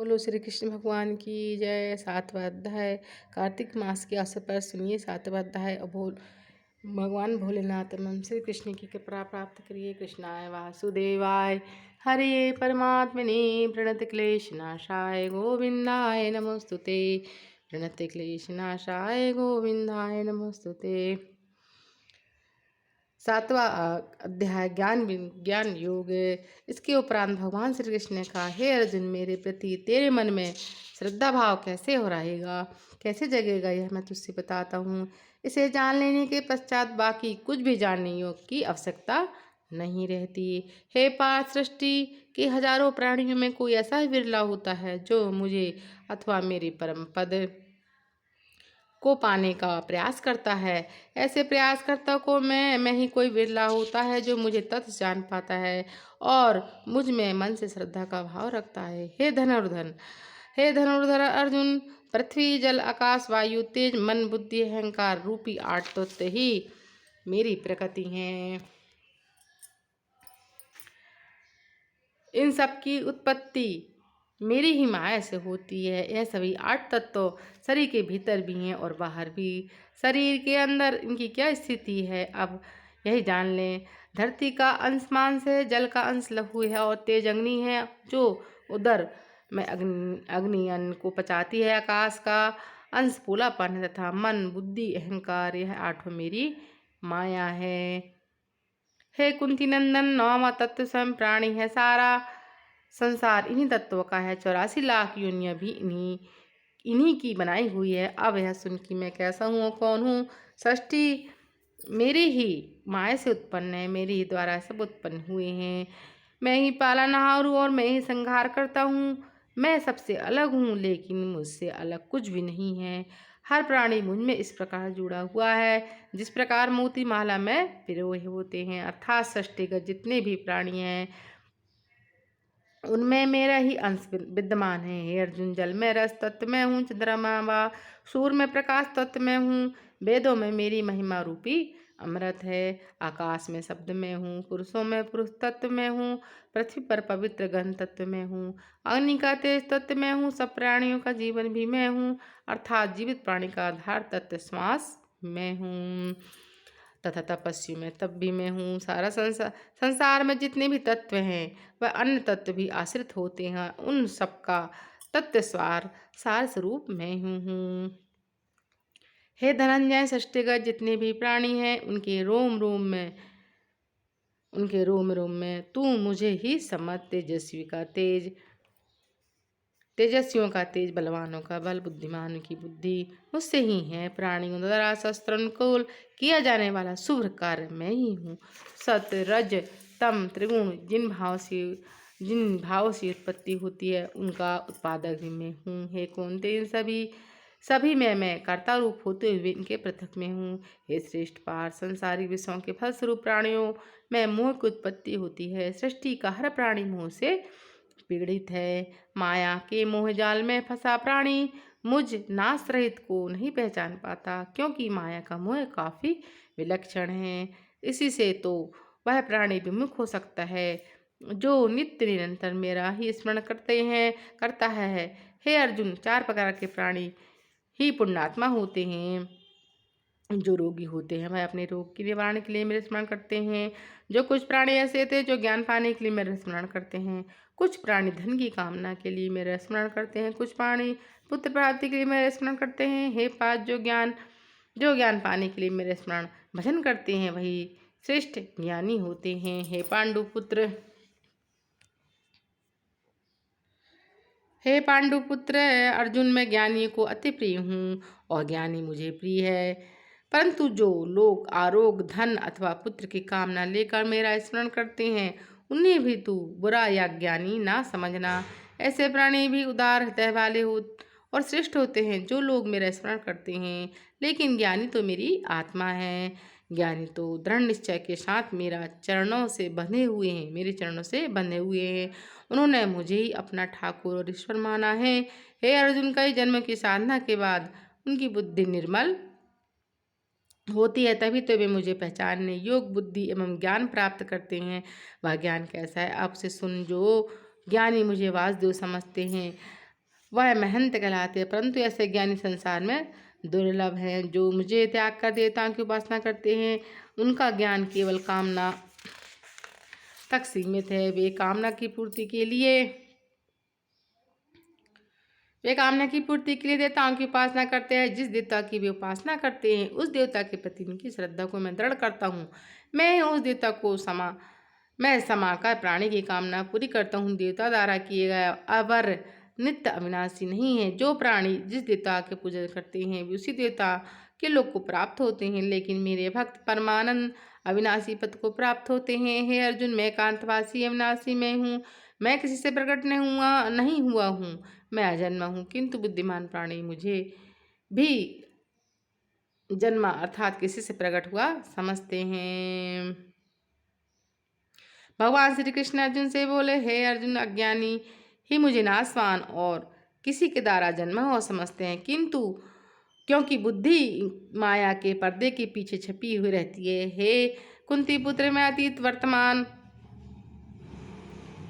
बोलो श्री कृष्ण भगवान की जय। 7वां अध्याय। कार्तिक मास के अवसर पर सुनिए 7वां अध्याय। अबोल भगवान भोलेनाथ एवं श्री कृष्ण की कृपा प्राप्त करिए। कृष्णाय वासुदेवाय हरे परमात्मने प्रणत क्लेश नाशाय गोविंदाय नमोस्तुते। प्रणत क्लेश नाशाय गोविंदाय नमोस्तुते। 7वां अध्याय ज्ञान योग। इसके उपरांत भगवान श्री कृष्ण ने कहा, हे अर्जुन, मेरे प्रति तेरे मन में श्रद्धा भाव कैसे हो रहेगा, कैसे जगेगा, यह मैं तुझसे बताता हूँ। इसे जान लेने के पश्चात बाकी कुछ भी जानने योग की आवश्यकता नहीं रहती। हे पार्थ, सृष्टि के हजारों प्राणियों में कोई ऐसा ही विरला होता है जो मुझे अथवा मेरे परम पद को पाने का प्रयास करता है। ऐसे प्रयासकर्ता को मैं ही कोई विरला होता है जो मुझे तत्व जान पाता है और मुझ में मन से श्रद्धा का भाव रखता है। हे धनुर्धर अर्जुन, पृथ्वी जल आकाश वायु तेज मन बुद्धि अहंकार रूपी 8 तत्व ही मेरी प्रकृति हैं। इन सब की उत्पत्ति मेरी ही माया से होती है। यह सभी 8 तत्व शरीर के भीतर भी हैं और बाहर भी। शरीर के अंदर इनकी क्या स्थिति है, अब यही जान लें। धरती का अंश मांस है, जल का अंश लहू है और तेज अग्नि है जो उदर में अग्नि अन्न को पचाती है। आकाश का अंश फूलापन है तथा मन बुद्धि अहंकार यह 8 मेरी माया है। हे कुंती नंदन, 9वां तत्व स्वयं प्राणी है। सारा संसार इन्हीं तत्वों का है। 84 लाख योनियां भी इन्हीं की बनाई हुई है। अब यह सुन कि मैं कैसा हूँ और कौन हूँ। सृष्टि मेरी ही माया से उत्पन्न है, मेरे ही द्वारा सब उत्पन्न हुए हैं। मैं ही पालनहार हूँ और मैं ही संहार करता हूँ। मैं सबसे अलग हूँ, लेकिन मुझसे अलग कुछ भी नहीं है। हर प्राणी मुझ में इस प्रकार जुड़ा हुआ है जिस प्रकार मोती माला में पिरोए होते हैं। अर्थात सृष्टिगत जितने भी प्राणी हैं उनमें मेरा ही अंश विद्यमान है। हे अर्जुन, जल में रस तत्व में हूँ, चंद्रमा व सूर्य में प्रकाश तत्व में हूँ, वेदों में मेरी महिमा रूपी अमृत है। आकाश में शब्द में हूँ, पुरुषों में पुरुष तत्व में हूँ, पृथ्वी पर पवित्र गण तत्व में हूँ, अग्नि का तेज तत्व में हूँ, सब प्राणियों का जीवन भी मैं हूँ। अर्थात जीवित प्राणी का आधार तत्व श्वास मैं हूँ तथा तपस्वी में तब भी मैं हूँ। सारा संसार में जितने भी तत्व हैं वह अन्य तत्व भी आश्रित होते हैं, उन सबका तत्व सार स्वरूप मैं हूँ। हे धनंजय, सृष्टिगत जितने भी प्राणी हैं उनके रोम रोम में तू मुझे ही समझ। तेजस्वियों का तेज, बलवानों का बल, बुद्धिमानों की बुद्धि मुझसे ही है। प्राणियों द्वारा शस्त्र अनुकूल किया जाने वाला शुभ कार्य मैं ही हूँ। सत्य रज तम त्रिगुण जिन भाव से उत्पत्ति होती है उनका उत्पादक भी मैं हूँ। हे कौन्तेय, इन सभी में मैं कर्ता रूप होते हुए इनके पृथक में हूँ। हे श्रेष्ठ पार्थ, संसारी विषयों के फलस्वरूप प्राणियों में मोह की उत्पत्ति होती है। सृष्टि का हर प्राणी मोह से पीड़ित है। माया के मोह जाल में फंसा प्राणी मुझ नाश रहित को नहीं पहचान पाता, क्योंकि माया का मोह काफी विलक्षण है। इसी से तो वह प्राणी विमुख हो सकता है जो नित्य निरंतर मेरा ही स्मरण करता है। हे अर्जुन, 4 प्रकार के प्राणी ही पुण्यात्मा होते हैं। जो रोगी होते हैं वह अपने रोग के निवारण के लिए मेरे स्मरण करते हैं। जो कुछ प्राणी ऐसे थे जो ज्ञान पाने के लिए मेरा स्मरण करते हैं। कुछ प्राणी धन की कामना के लिए मेरा स्मरण करते हैं। कुछ प्राणी पुत्र प्राप्ति के लिए मेरा स्मरण करते हैं। हे पार्थ, जो ज्ञान पाने के लिए मेरे स्मरण भजन करते हैं वही श्रेष्ठ ज्ञानी होते हैं। हे पांडुपुत्र अर्जुन, मैं ज्ञानी को अति प्रिय हूँ और ज्ञानी मुझे प्रिय है। परंतु जो लोग आरोग्य धन अथवा पुत्र की कामना लेकर मेरा स्मरण करते हैं उन्हें भी तू बुरा या ज्ञानी ना समझना। ऐसे प्राणी भी उदार हृदय वाले हो और श्रेष्ठ होते हैं जो लोग मेरा स्मरण करते हैं। लेकिन ज्ञानी तो मेरी आत्मा है। ज्ञानी तो दृढ़ निश्चय के साथ मेरे चरणों से बंधे हुए हैं। उन्होंने मुझे ही अपना ठाकुर और ईश्वर माना है। हे अर्जुन, कई जन्म की साधना के बाद उनकी बुद्धि निर्मल होती है, तभी तो वे मुझे पहचानने योग बुद्धि एवं ज्ञान प्राप्त करते हैं। वह ज्ञान कैसा है, आपसे सुन। जो ज्ञानी मुझे वासुदेव समझते हैं वह महंत कहलाते हैं, परंतु ऐसे ज्ञानी संसार में दुर्लभ हैं। जो मुझे त्याग कर देवताओं की उपासना करते हैं, उनका ज्ञान केवल कामना तक सीमित है। वे कामना की पूर्ति के लिए देवताओं की उपासना करते हैं। जिस देवता की वे उपासना करते हैं, उस देवता के प्रति उनकी श्रद्धा को मैं दृढ़ करता हूँ। मैं समाकर प्राणी की कामना पूरी करता हूँ। देवता द्वारा किए गए अवर नित्य अविनाशी नहीं है। जो प्राणी जिस देवता के पूजन करते हैं, वे उसी देवता के लोक को प्राप्त होते हैं, लेकिन मेरे भक्त परमानंद अविनाशी पद को प्राप्त होते हैं। हे अर्जुन, मैं एकांतवासी अविनाशी मैं हूँ। मैं किसी से प्रकट नहीं हुआ हूँ। मैं अजन्मा हूँ, किंतु बुद्धिमान प्राणी मुझे भी जन्मा अर्थात किसी से प्रकट हुआ समझते हैं। भगवान श्री कृष्ण अर्जुन से बोले, हे अर्जुन, अज्ञानी ही मुझे नाशवान और किसी के द्वारा जन्मा हुआ समझते हैं, किंतु क्योंकि बुद्धि माया के पर्दे के पीछे छपी हुई रहती है। हे कुंती पुत्र, मैं अतीत वर्तमान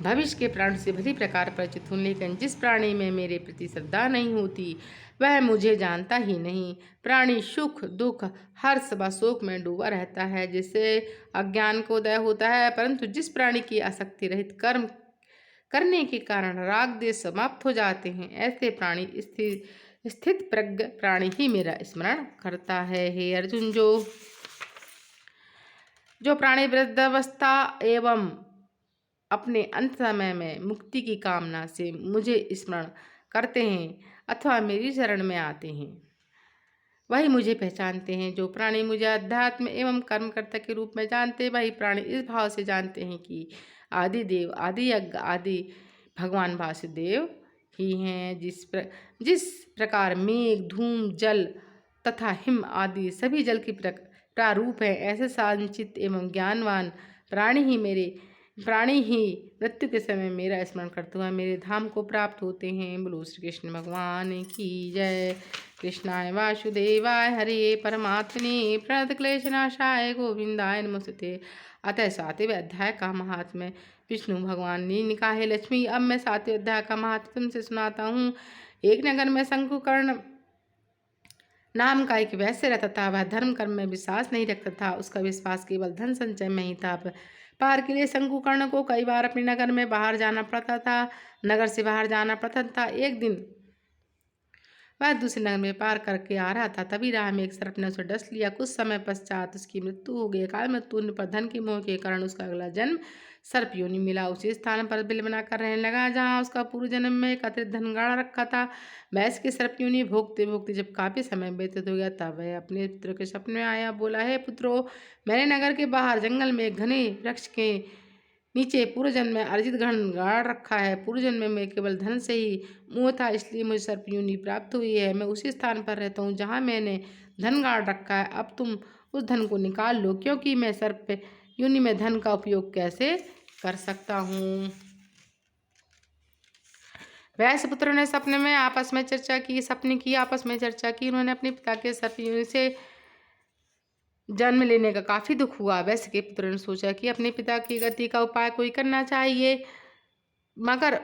भविष्य के प्राण से भली प्रकार परिचित हूँ, लेकिन जिस प्राणी में मेरे प्रति श्रद्धा नहीं होती, वह मुझे जानता ही नहीं। प्राणी सुख दुख हर्ष व शोक में डूबा रहता है, जिससे अज्ञान को उदय होता है, परंतु जिस प्राणी की आसक्ति रहित कर्म करने के कारण राग द्वेष समाप्त हो जाते हैं, ऐसे प्राणी स्थित प्रज्ञ प्राणी ही मेरा स्मरण करता है। हे अर्जुन, जो प्राणी वृद्धावस्था एवं अपने अंत समय में मुक्ति की कामना से मुझे स्मरण करते हैं अथवा मेरी शरण में आते हैं, वही मुझे पहचानते हैं। जो प्राणी मुझे अध्यात्म एवं कर्मकर्ता के रूप में जानते, वही प्राणी इस भाव से जानते हैं कि आदि देव आदि यज्ञ आदि भगवान वासुदेव ही हैं। जिस प्रकार मेघ धूम जल तथा हिम आदि सभी जल की प्रारूप है, ऐसे सांचित एवं ज्ञानवान प्राणी ही मृत्यु के समय मेरा स्मरण करते हुए मेरे धाम को प्राप्त होते हैं। बोलो श्री कृष्ण भगवान की जय। कृष्णाय वासुदेवाय हरे परमात्मने प्रणत क्लेशनाशाय गोविंदाय नमस्ते। अतः 7वें अध्याय का महात्म्य विष्णु भगवान ने निकाह है। लक्ष्मी, अब मैं 7वें अध्याय का महात्म्य तुमसे सुनाता हूँ। एक नगर में शंकुकर्ण नाम का एक वैश्य रहता था। वह धर्म कर्म में विश्वास नहीं रखता था। उसका विश्वास केवल धन संचय में ही था। पार के लिए शंकुकर्ण को कई बार अपने नगर में बाहर जाना पड़ता था। नगर से बाहर जाना पड़ता था। एक दिन वह दूसरे नगर में पार करके आ रहा था, तभी राह में एक सर्प ने उसे डस लिया। कुछ समय पश्चात उसकी मृत्यु हो गई। काल मृत्यु होने पर धन के मोह के कारण उसका अगला जन्म सर्प योनि मिला। उसी स्थान पर बिल बनाकर रहने लगा जहाँ उसका पूर्व जन्म में एक अतिरिक्त धन गाड़ा रखा था। भैंस की सर्प योनि भोगते भोगते जब काफी समय व्यतीत हो गया, तब वह अपने पुत्र के सपने में आया। बोला, हे पुत्रो, मैंने नगर के बाहर जंगल में एक घने वृक्ष के नीचे पूर्व जन्म में अर्जित धन गाड़ रखा है। पूर्व जन्म में केवल धन से ही मोह था, इसलिए मुझे सर्प योनि प्राप्त हुई है। मैं उसी स्थान पर रहता हूँ जहाँ मैंने धन गाड़ रखा है। अब तुम उस धन को निकाल लो, क्योंकि मैं सर्प योनि में धन का उपयोग कैसे कर सकता हूँ। वैश्य पुत्र ने सपने में आपस में चर्चा की। उन्होंने अपने पिता के सर्प योनि से जन्म लेने का काफी दुख हुआ। वैश्य के पुत्र ने सोचा कि अपने पिता की गति का उपाय कोई करना चाहिए, मगर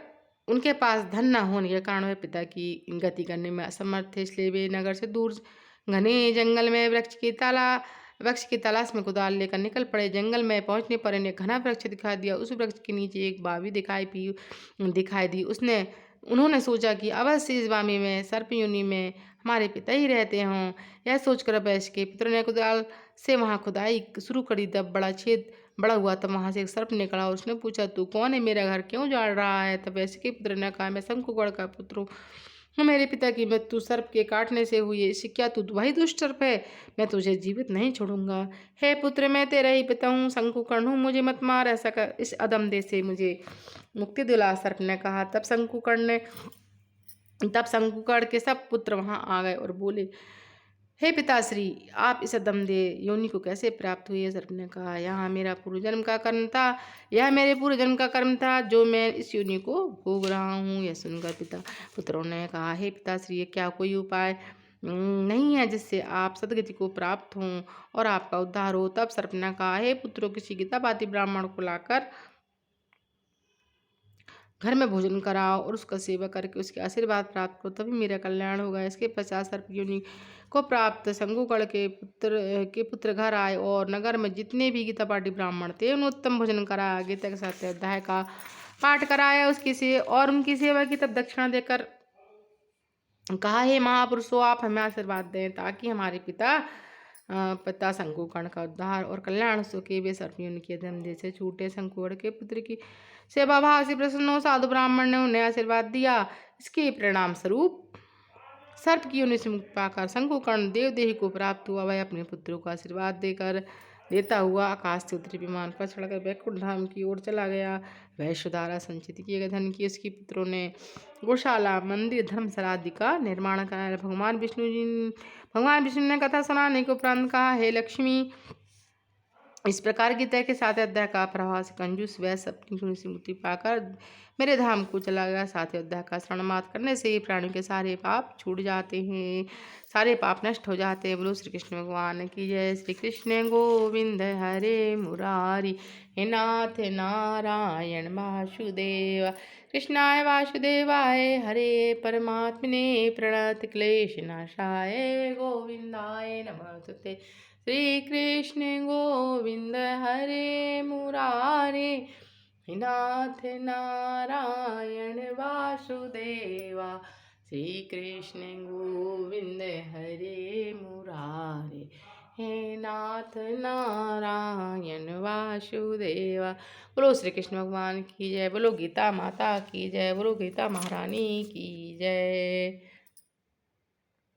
उनके पास धन न होने के कारण वे पिता की गति करने में असमर्थ थे। इसलिए वे नगर से दूर घने जंगल में वृक्ष की तलाश में कुदाल लेकर निकल पड़े। जंगल में पहुंचने पर इन्हें घना वृक्ष दिखाई दिया। उस वृक्ष के नीचे एक बावी दिखाई दी। उन्होंने सोचा कि अवश्य इस बावी में सर्प योनि में हमारे पिता ही रहते हों। यह सोचकर वैश्य के पुत्र ने कुदाल से वहाँ खुदाई शुरू करी। तब बड़ा छेद बड़ा हुआ, तब वहाँ से एक सर्प निकला। उसने पूछा, तू कौन है? मेरा घर क्यों जाड़ रहा है? तब वैश्य के पुत्र ने कहा, मैं शंकुगढ़ का पुत्र हूँ। मेरे पिता की मृत्यु सर्प के काटने से हुई है। इससे क्या तू वही दुष्ट सर्प है? मैं तुझे जीवित नहीं छोड़ूंगा। हे पुत्र, मैं तेरा ही पिता हूँ, शंकुकर्ण हूँ, मुझे मत मार। ऐसा कर, इस अदम देह से मुझे मुक्ति दिला, सर्प ने कहा। तब शंकुकर्ण के सब पुत्र वहां आ गए और बोले, हे पिताश्री, आप इस दमदेह योनि को कैसे प्राप्त हुए? सर्प ने कहा, यह मेरे पूर्व जन्म का कर्म था जो मैं इस योनि को भोग रहा हूँ। यह सुनकर पुत्रों ने कहा, हे पिताश्री, क्या कोई उपाय नहीं है जिससे आप सदगति को प्राप्त हों और आपका उद्धार हो? तब सर्प ने कहा, हे पुत्रों, किसी गीतावादी ब्राह्मण को लाकर घर में भोजन कराओ और उसका सेवा करके उसके आशीर्वाद प्राप्त करो, तभी मेरा कल्याण होगा। इसके पश्चात सर्पयोनि को प्राप्त शंकुकर्ण के पुत्र घर आए और नगर में जितने भी गीता पाठी ब्राह्मण थे उन्हें उत्तम भोजन कराया। गीता के साथ अध्याय का पाठ कराया उसकी से और उनकी सेवा की, तब दक्षिणा देकर कहा, हे महापुरुषों, आप हमें आशीर्वाद दें ताकि हमारे पिता शंकुकर्ण का उद्धार और कल्याण सुखी। वे सर्पयोनि के धंधे से छूटे। शंकुकर्ण के पुत्र की सेवा भाव से प्रसन्न हो साधु ब्राह्मण ने उन्हें आशीर्वाद दिया। इसके परिणाम स्वरूप सर्प की योनि से मुक्त पाकर शंकुकर्ण देवदेही को प्राप्त हुआ। वह अपने पुत्रों को आशीर्वाद देता हुआ आकाश से उत्तरी विमान पर चढ़कर वैकुंठ धाम की ओर चला गया। वैश्य द्वारा संचित किए गए धन की उसके पुत्रों ने गौशाला, मंदिर, धर्मशाला आदि का निर्माण कराया। भगवान विष्णु ने कथा सुनाने के उपरांत कहा, हे लक्ष्मी, इस प्रकार गीता के साथ अध्याय का प्रभाव कंजूस वैश्य अपनी गुण से मुक्ति पाकर मेरे धाम को चला गया। साथ ही अध्याय का श्रवण मात्र करने से ही प्राणियों के सारे पाप छूट जाते हैं, सारे पाप नष्ट हो जाते हैं। बोलो श्री कृष्ण भगवान की जय। श्री कृष्ण गोविंद हरे मुरारी, हे नाथ नारायण वासुदेव, कृष्णाय वासुदेवाय हरे परमात्मने प्रणत क्लेश नाशाय गोविंदाय नमस्ते। श्री कृष्ण गोविंद हरे मुरारे, हे नाथ नारायण वासुदेवा। श्री कृष्ण गोविंद हरे मुरारे, हे नाथ नारायण वासुदेवा। बोलो श्री कृष्ण भगवान की जय। बोलो गीता माता की जय। बोलो गीता महारानी की जय।